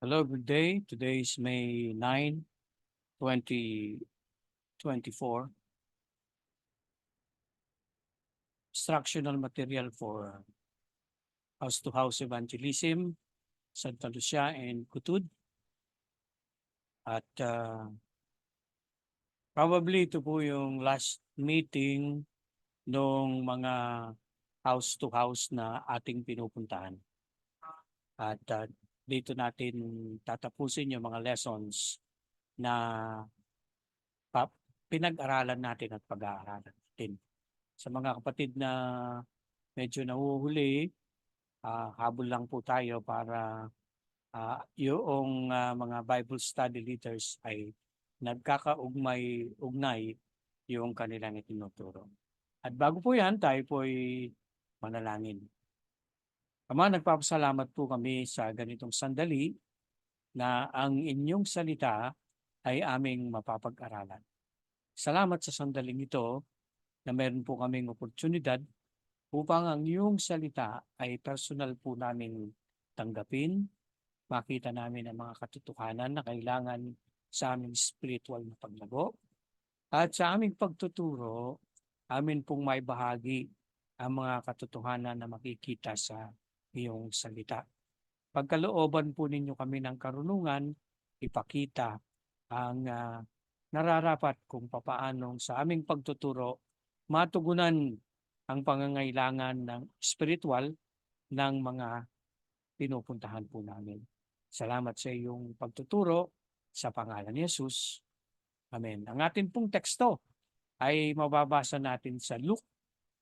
Hello, good day. Today is May 9, 2024. Instructional material for house-to-house evangelism, Santa Lucia and Kutud. At probably ito po yung last meeting ng mga house-to-house na ating pinupuntahan. At dito natin tatapusin yung mga lessons na pinag-aralan natin at pag-aaralan natin. Sa mga kapatid na medyo nahuhuli, habol lang po tayo para yung mga Bible study leaders ay ugnay yung kanilang itinuturo. At bago po yan, tayo po ay manalangin. Ama, nagpapasalamat po kami sa ganitong sandali na ang inyong salita ay aming mapapag-aralan. Salamat sa sandaling ito na meron po kaming oportunidad upang ang iyong salita ay personal po namin tanggapin, makita namin ang mga katotohanan na kailangan sa aming spiritual na paglago, at sa aming pagtuturo, amin pong may bahagi ang mga katotohanan na makikita sa iyong salita. Pagkalooban po ninyo kami ng karunungan, ipakita ang nararapat kung papaanong sa aming pagtuturo matugunan ang pangangailangan ng spiritual ng mga pinupuntahan po namin. Salamat sa iyong pagtuturo sa pangalan ni Jesus. Amen. Ang ating pong teksto ay mababasa natin sa Luke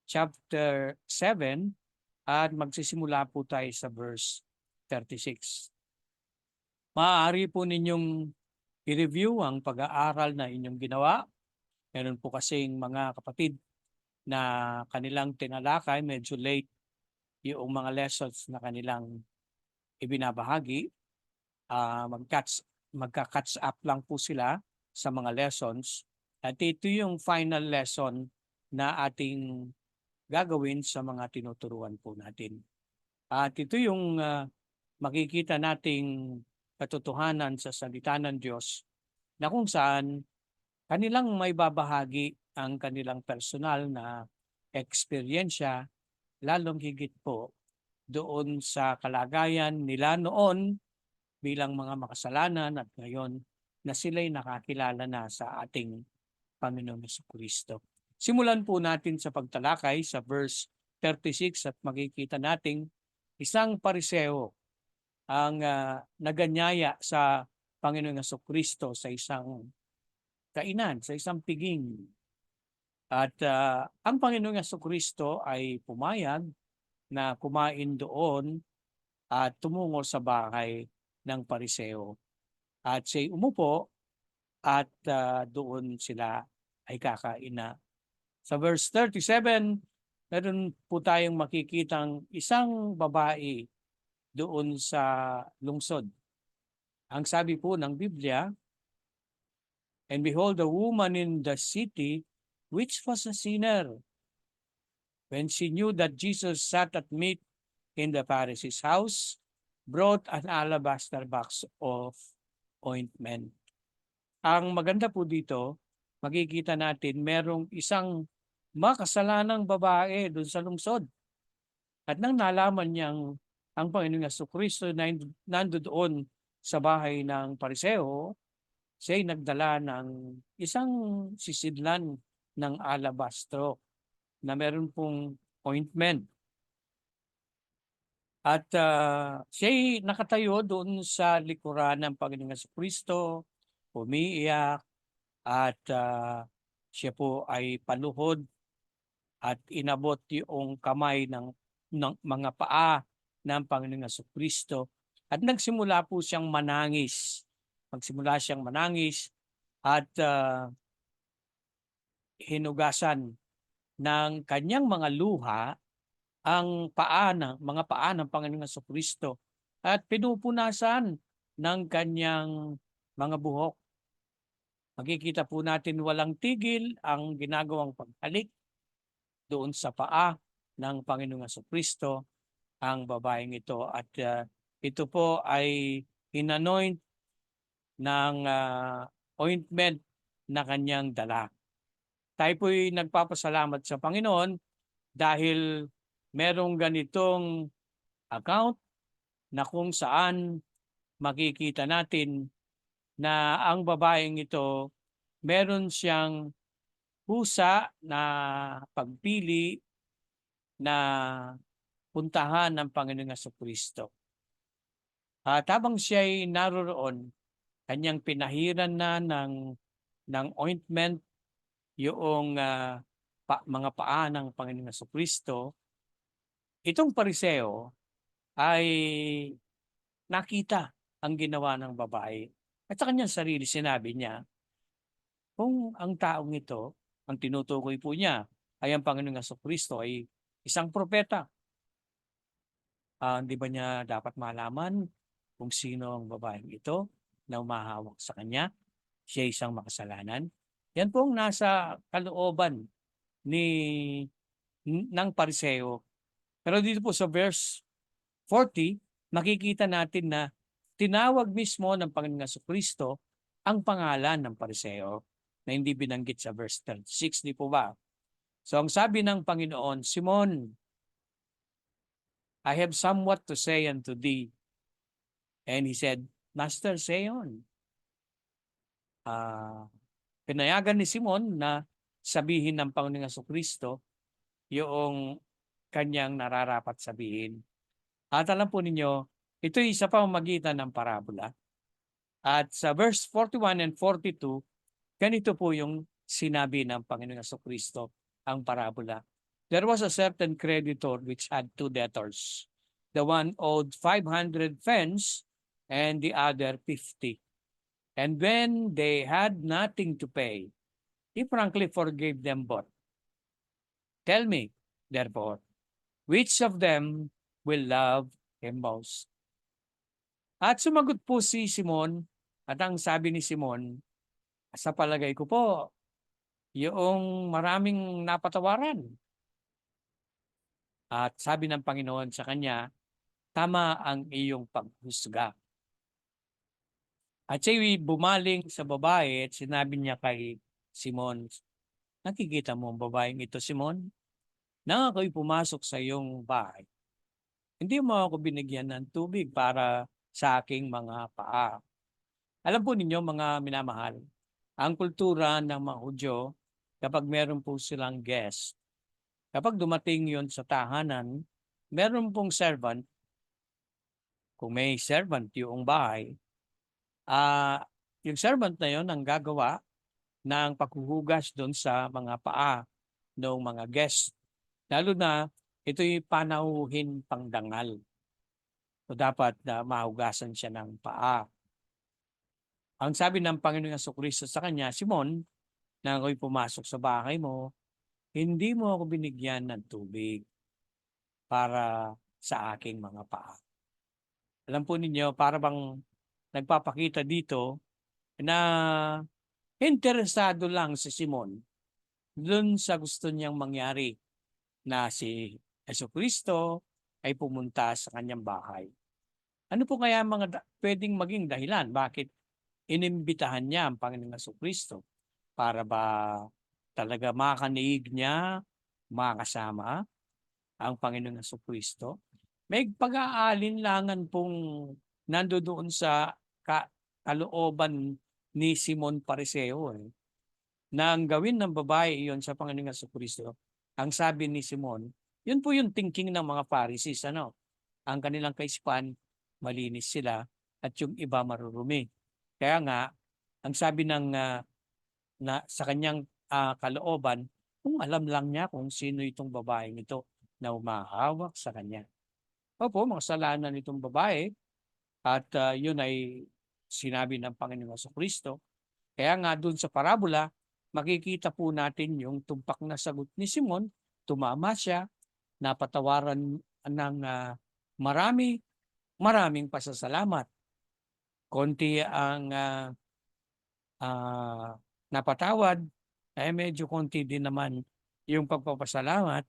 chapter 7 at magsisimula po tayo sa verse 36. Maaari po ninyong i-review ang pag-aaral na inyong ginawa. Meron po kasing mga kapatid na kanilang tinalakay, medyo late yung mga lessons na kanilang ibinabahagi. Magka-catch up lang po sila sa mga lessons. At ito yung final lesson na ating gagawin sa mga tinuturuan po natin. At ito yung makikita nating katotohanan sa salita ng Diyos na kung saan kanilang may babahagi ang kanilang personal na eksperyensya, lalong higit po doon sa kalagayan nila noon bilang mga makasalanan at ngayon na sila'y nakakilala na sa ating Panginoong Jesucristo. Simulan po natin sa pagtalakay sa verse 36 at makikita nating isang pariseo ang naganyaya sa Panginoong Jesucristo sa isang kainan, sa isang piging. At ang Panginoong Jesucristo ay pumayag na kumain doon at tumungo sa bahay ng pariseo. At siya'y umupo at doon sila ay kakain na. Sa verse 37, meron po tayong makikitang isang babae doon sa lungsod. Ang sabi po ng Biblia, "And behold, a woman in the city, which was a sinner, when she knew that Jesus sat at meat in the Pharisee's house, brought an alabaster box of ointment." Ang maganda po dito, makikita natin merong isang makasalanang babae doon sa lungsod. At nang nalaman niyang ang Panginoong Jesucristo na nandoon sa bahay ng pariseo, siya'y nagdala ng isang sisidlan ng alabastro na meron pong ointment. At siya'y nakatayo doon sa likuran ng Panginoong Jesucristo, umiiyak, at siya po ay paluhod at inabot yung kamay ng mga paa ng Panginoong Jesucristo. At nagsimula po siyang manangis. Magsimula siyang manangis at hinugasan ng kanyang mga luha ang mga paa ng Panginoong Jesucristo at pinupunasan ng kanyang mga buhok. Makikita po natin walang tigil ang ginagawang paghalik doon sa paa ng Panginoong Jesucristo ang babaeng ito. At ito po ay inanoint ng ointment na kanyang dala. Tayo po'y nagpapasalamat sa Panginoon dahil merong ganitong account na kung saan makikita natin na ang babaeng ito meron siyang husa na pagpili na puntahan ng Panginoong Jesucristo. At habang siya'y naroroon, kanyang pinahiran na ng ointment yung mga paa ng Panginoong Jesucristo. Itong pariseo ay nakita ang ginawa ng babae. At sa kanyang sarili sinabi niya, kung ang taong ito, ang tinutukoy po niya, ay ang Panginoong Jesucristo ay isang propeta. Hindi ba niya dapat malaman kung sino ang babaeng ito na umahawak sa kanya? Siya isang makasalanan. Yan po ang nasa kalooban ng pariseo. Pero dito po sa verse 40, makikita natin na tinawag mismo ng Panginoong Jesucristo ang pangalan ng pariseo na hindi binanggit sa verse 36, di po ba? So ang sabi ng Panginoon, Simon, I have somewhat to say unto thee. And he said, Master, say on. Pinayagan ni Simon na sabihin ng Panginoong Jesucristo yung kanyang nararapat sabihin. At alam po ninyo, ito ay sa pamamagitan ng parabola. At sa verse 41 and 42, ganito po yung sinabi ng Panginoong Jesucristo ang parabola. There was a certain creditor which had two debtors. The one owed 500 pence and the other 50. And when they had nothing to pay, he frankly forgave them both. Tell me, therefore, which of them will love him most? At sumagot po si Simon, at ang sabi ni Simon, sa palagay ko po, yung maraming napatawaran. At sabi ng Panginoon sa kanya, tama ang iyong paghusga. At siya'y bumaling sa babae at sinabi niya kay Simon, nakikita mo ang babaeng ito, Simon? Nang ako'y pumasok sa iyong bahay, hindi mo ako binigyan ng tubig para sa aking mga paa. Alam po ninyo mga minamahal, ang kultura ng mga Hudyo, kapag meron po silang guest, kapag dumating yon sa tahanan, meron pong servant, kung may servant yung bahay, yung servant na yon ang gagawa ng paghuhugas doon sa mga paa ng mga guest. Lalo na ito'y panauhin pangdangal. So dapat na mahugasan siya ng paa. Ang sabi ng Panginoong Jesucristo sa kanya, Simon, na ako'y pumasok sa bahay mo, hindi mo ako binigyan ng tubig para sa aking mga paa. Alam po ninyo, para bang nagpapakita dito na interesado lang si Simon dun sa gusto niyang mangyari na si Jesucristo ay pumunta sa kanyang bahay. Ano po kaya mga pwedeng maging dahilan bakit inimbitahan niya ang Panginoong Jesucristo? Para ba talaga makaniig niya, makasama ang Panginoong Jesucristo? May pag-aalinlangan pong nandoon sa kalooban ni Simon Pariseo na ang gawin ng babae iyon sa Panginoong Jesucristo. Ang sabi ni Simon, yun po yung thinking ng mga Pharisees, ano? Ang kanilang kaisipan, malinis sila at yung iba marurumi. Kaya nga, ang sabi ng sa kanyang kalooban, kung alam lang niya kung sino itong babaeng ito na umahawak sa kanya. Opo, makasalanan itong babae at yun ay sinabi ng Panginoong Jesucristo. Kaya nga dun sa parabola, makikita po natin yung tumpak na sagot ni Simon, tumama siya, napatawaran ng maraming pasasalamat. Konti ang napatawad, ay medyo konti din naman yung pagpapasalamat,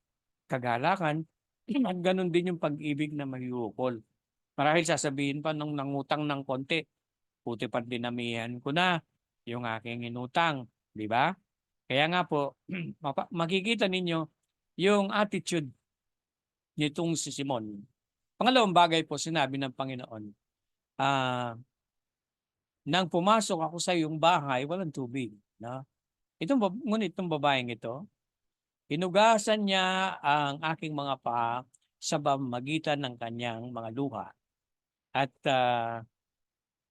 kagalakan, at ganun din yung pag-ibig na maghiukol. Marahil sasabihin pa nung nangutang ng konti, buti pa't dinamihan ko na yung aking inutang, 'di ba? Kaya nga po, makikita ninyo yung attitude nitong si Simon. Pangalawang bagay po sinabi ng Panginoon, ah, "Nang pumasok ako sa iyong bahay, walang tubig." 'No? Ngunit itong babaeng ito, hinugasan niya ang aking mga paa sa pamamagitan ng kanyang mga luha at,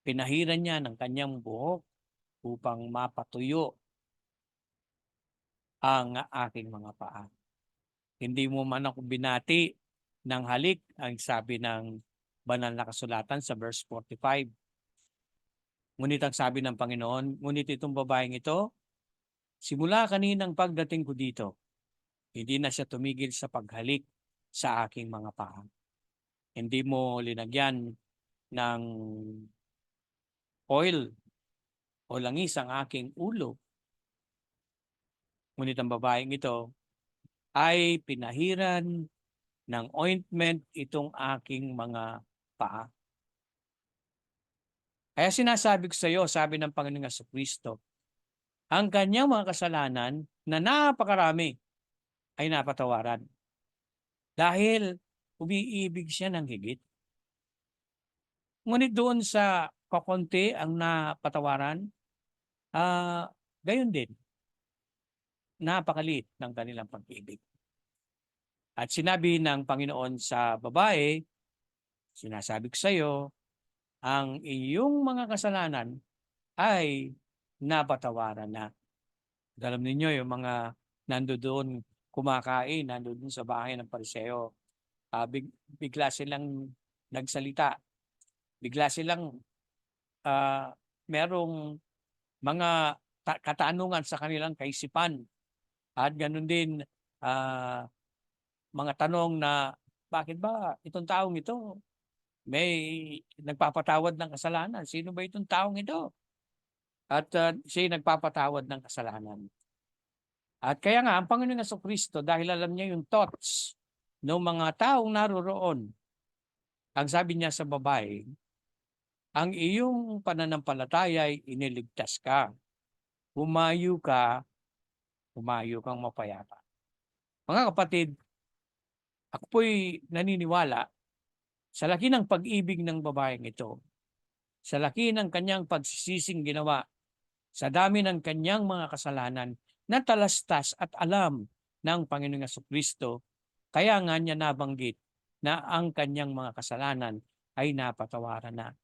pinahiran niya ng kanyang buhok upang mapatuyo ang aking mga paa. Hindi mo man ako binati ng halik, ang sabi ng banal na kasulatan sa verse 45. Ngunit ang sabi ng Panginoon, ngunit itong babaeng ito, simula kaninang pagdating ko dito, hindi na siya tumigil sa paghalik sa aking mga paa. Hindi mo linagyan ng oil o langis ang aking ulo. Ngunit ang babaeng ito ay pinahiran ng ointment itong aking mga paa. Kaya sinasabi ko sa iyo, sabi ng Panginoong Jesucristo, ang kanyang mga kasalanan na napakarami ay napatawaran. Dahil umiibig siya ng higit. Ngunit doon sa kakonti ang napatawaran, gayon din, napakaliit ng kanilang pag-ibig. At sinabi ng Panginoon sa babae, sinasabi ko sa iyo, ang iyong mga kasalanan ay napatawaran na. Alam ninyo yung mga nandoon kumakain, nandoon sa bahay ng Pariseo, bigla silang nagsalita, bigla silang merong mga katanungan sa kanilang kaisipan at ganoon din ah, mga tanong na bakit ba itong taong ito may nagpapatawad ng kasalanan? Sino ba itong taong ito? At siya'y nagpapatawad ng kasalanan. At kaya nga ang Panginoong Jesucristo dahil alam niya yung thoughts ng mga taong naroroon, ang sabi niya sa babae, ang iyong pananampalataya ay iniligtas ka. Humayo kang mapayapa. Mga kapatid, ako po'y naniniwala sa laki ng pag-ibig ng babaeng ito, sa laki ng kanyang pagsisising ginawa, sa dami ng kanyang mga kasalanan na talastas at alam ng Panginoong Jesucristo, kaya nga niya nabanggit na ang kanyang mga kasalanan ay napatawaran na.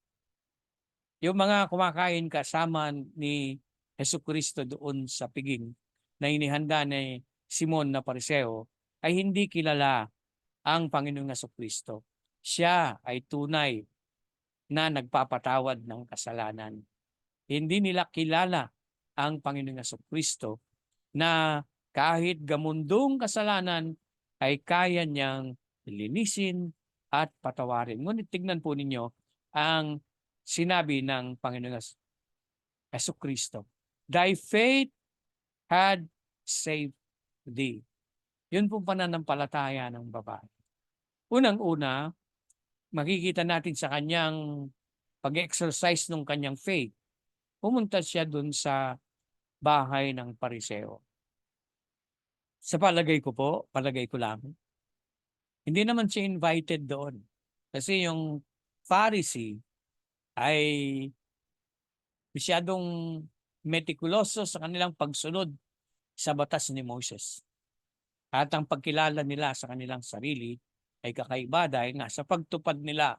Yung mga kumakain kasama ni Jesucristo doon sa piging na inihanda ni Simon na Pariseo ay hindi kilala ang Panginoong Jesucristo. Siya ay tunay na nagpapatawad ng kasalanan. Hindi nila kilala ang Panginoong Jesucristo na kahit gamundong kasalanan ay kaya niyang linisin at patawarin. Ngunit tignan po ninyo ang sinabi ng Panginoong Jesucristo. Thy faith had saved thee. Yun pong pananampalataya ng babae. Unang-una, makikita natin sa kanyang pag-exercise ng kanyang faith. Pumunta siya dun sa bahay ng Pariseo. Sa palagay ko lang, hindi naman siya invited doon. Kasi yung Pharisee ay masyadong meticuloso sa kanilang pagsunod sa batas ni Moses. At ang pagkilala nila sa kanilang sarili ay kakaiba dahil nga sa pagtupad nila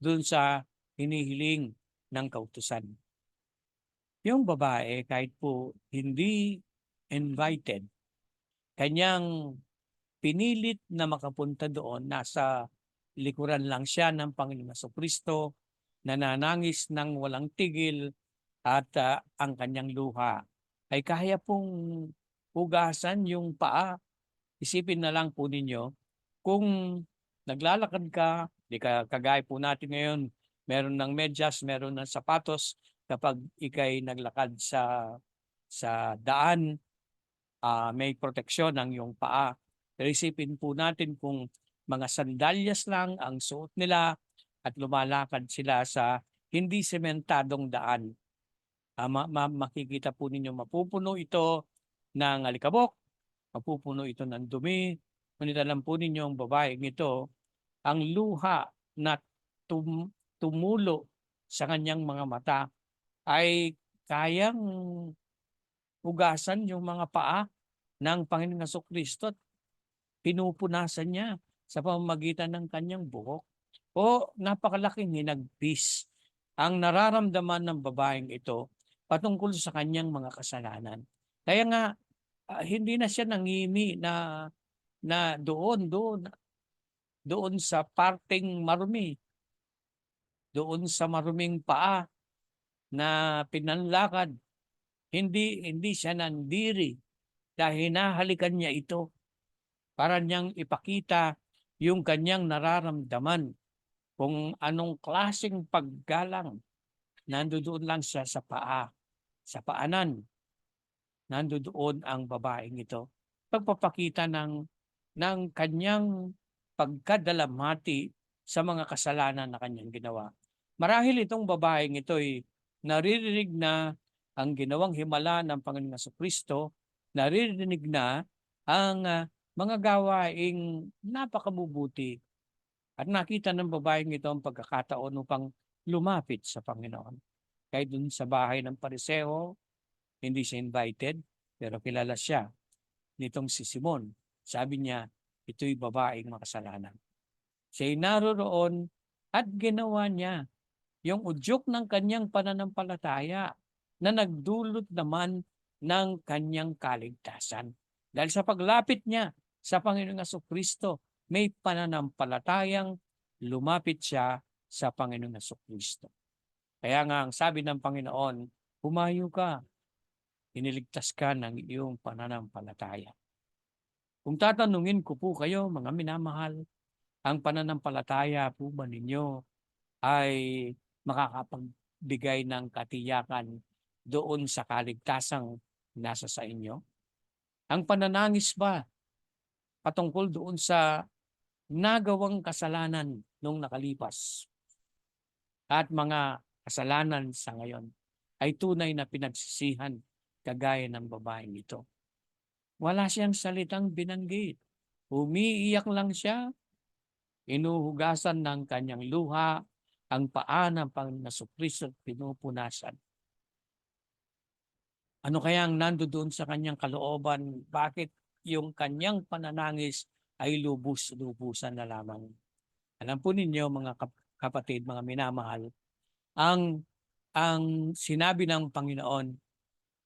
dun sa hinihiling ng kautusan. Yung babae, kahit po hindi invited, kanyang pinilit na makapunta doon, nasa likuran lang siya ng Panginoong Jesucristo, nananangis ng walang tigil at ang kanyang luha ay kaya pong hugasan yung paa. Isipin na lang po ninyo, kung naglalakad ka, di ka kagaya po natin ngayon, meron ng medyas, meron ng sapatos kapag ikay naglakad sa daan, may proteksyon ang iyong paa. Pero isipin po natin kung mga sandalyas lang ang suot nila at lumalakad sila sa hindi sementadong daan. Makikita po ninyo mapupuno ito ng alikabok, mapupuno ito ng dumi. Ngunit alam po ninyo ang babaeng ito, ang luha na tumulo sa kanyang mga mata ay kayang hugasan yung mga paa ng Panginoong Hesukristo at pinupunasan niya sa pamamagitan ng kanyang buhok. O napakalaking hinagpis ang nararamdaman ng babaeng ito patungkol sa kanyang mga kasalanan. Kaya nga, hindi na siya nangimi na doon sa parteng marumi, doon sa maruming paa na pinanlakad. Hindi siya nandiri dahil hinahalikan niya ito para niyang ipakita yung kanyang nararamdaman, kung anong klaseng paggalang nandoon lang siya sa paa, sa paanan. Nandoon ang babaeng ito. Pagpapakita ng kanyang pagkadalamhati sa mga kasalanan na kanyang ginawa. Marahil itong babaeng ito ay naririnig na ang ginawang himala ng Panginoong Jesucristo, naririnig na ang mga gawaing napakabubuti. At nakita ng babaeng ito ang pagkakataon upang lumapit sa Panginoon. Kahit dun sa bahay ng Pariseo, hindi siya invited, pero kilala siya nitong si Simon. Sabi niya, ito'y babaeng makasalanan. Siya'y naroroon at ginawa niya yung udyok ng kanyang pananampalataya na nagdulot naman ng kanyang kaligtasan. Dahil sa paglapit niya sa Panginoong Jesucristo, may pananampalatayang lumapit siya sa Panginoong Jesucristo. Kaya nga ang sabi ng Panginoon, humayo ka, iniligtas ka ng iyong pananampalataya. Kung tatanungin ko po kayo, mga minamahal, ang pananampalataya po ba ninyo ay makakapagbigay ng katiyakan doon sa kaligtasang nasa sa inyo? Ang pananangis ba patungkol doon sa nagawang kasalanan nung nakalipas at mga kasalanan sa ngayon ay tunay na pinagsisihan kagaya ng babaeng ito? Wala siyang salitang binanggit. Umiiyak lang siya, inuhugasan ng kanyang luha ang paa ng Panginoong Jesucristo at pinupunasan. Ano kaya ang nandoon sa kanyang kalooban? Bakit yung kanyang pananangis ay lubos-lubusan na lamang? Alam po ninyo mga kapatid, mga minamahal, ang sinabi ng Panginoon,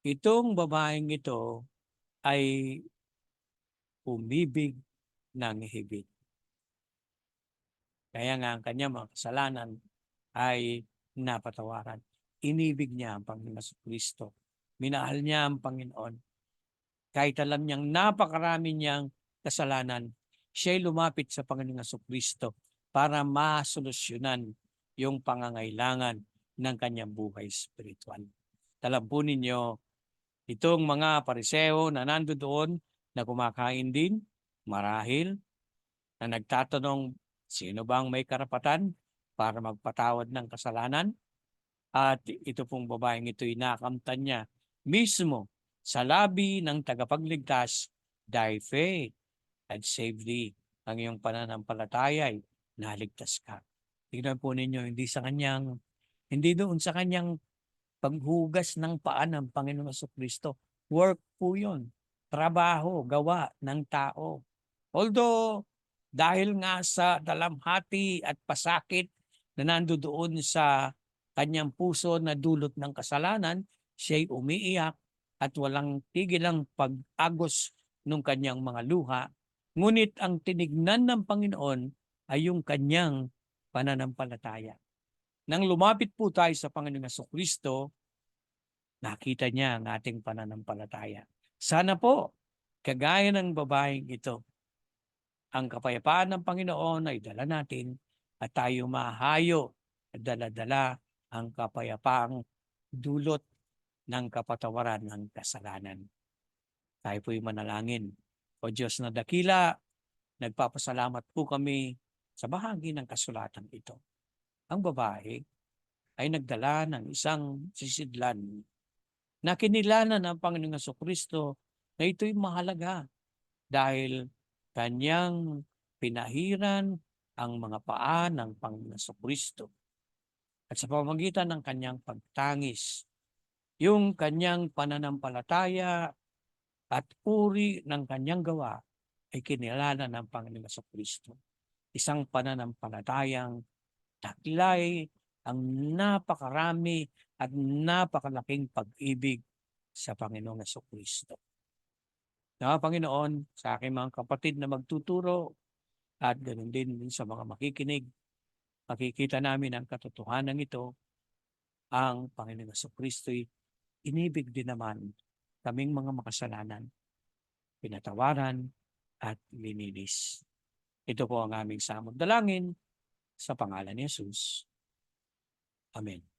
itong babaeng ito ay umibig ng higit. Kaya nga ang kanyang mga kasalanan ay napatawaran. Inibig niya ang Panginoon Jesucristo. Minahal niya ang Panginoon. Kahit alam niyang napakarami niyang kasalanan, siya'y lumapit sa Panginoon Jesucristo para masolusyonan yung pangangailangan ng kanyang buhay spiritual. Alam po ninyo, itong mga Pariseo na nandoon na kumakain din, marahil, na nagtatanong, sino bang may karapatan para magpatawad ng kasalanan? At ito pong babaeng ito'y nakamtan niya mismo sa labi ng tagapagligtas, thy faith had saved thee. Ang iyong pananampalataya ay naligtas ka. Tingnan po ninyo, hindi doon sa kanyang paghugas ng paa ng Panginoong Jesucristo. Work po yun. Trabaho, gawa ng tao. Although, dahil nga sa dalamhati at pasakit na nandoon sa kanyang puso na dulot ng kasalanan, siya'y umiiyak at walang tigil ang pag-agos ng kanyang mga luha. Ngunit ang tinignan ng Panginoon ay yung kanyang pananampalataya. Nang lumapit po tayo sa Panginoong Jesucristo, nakita niya ang ating pananampalataya. Sana po, kagaya ng babaeng ito, ang kapayapaan ng Panginoon ay dala natin at tayo mahayo at dala-dala ang kapayapaang dulot ng kapatawaran ng kasalanan. Tayo po'y manalangin. O Diyos na dakila, nagpapasalamat po kami sa bahagi ng kasulatan ito. ang babae ay nagdala ng isang sisidlan na kinilala ng Panginoong Jesucristo na ito'y mahalaga dahil kanyang pinahiran ang mga paa ng Panginoong Jesucristo at sa pamamagitan ng kanyang pagtangis, yung kanyang pananampalataya at uri ng kanyang gawa ay kinilala ng Panginoong Jesucristo. Isang pananampalatayang taglay ang napakarami at napakalaking pag-ibig sa Panginoong Jesucristo. Na Panginoon, sa aking mga kapatid na magtuturo at ganoon din sa mga makikinig, makikita namin ang katotohanan ito, ang Panginoong Jesucristo'y inibig din naman kaming mga makasalanan, pinatawaran at lininis. Ito po ang aming samot dalangin sa pangalan ni Jesus. Amen.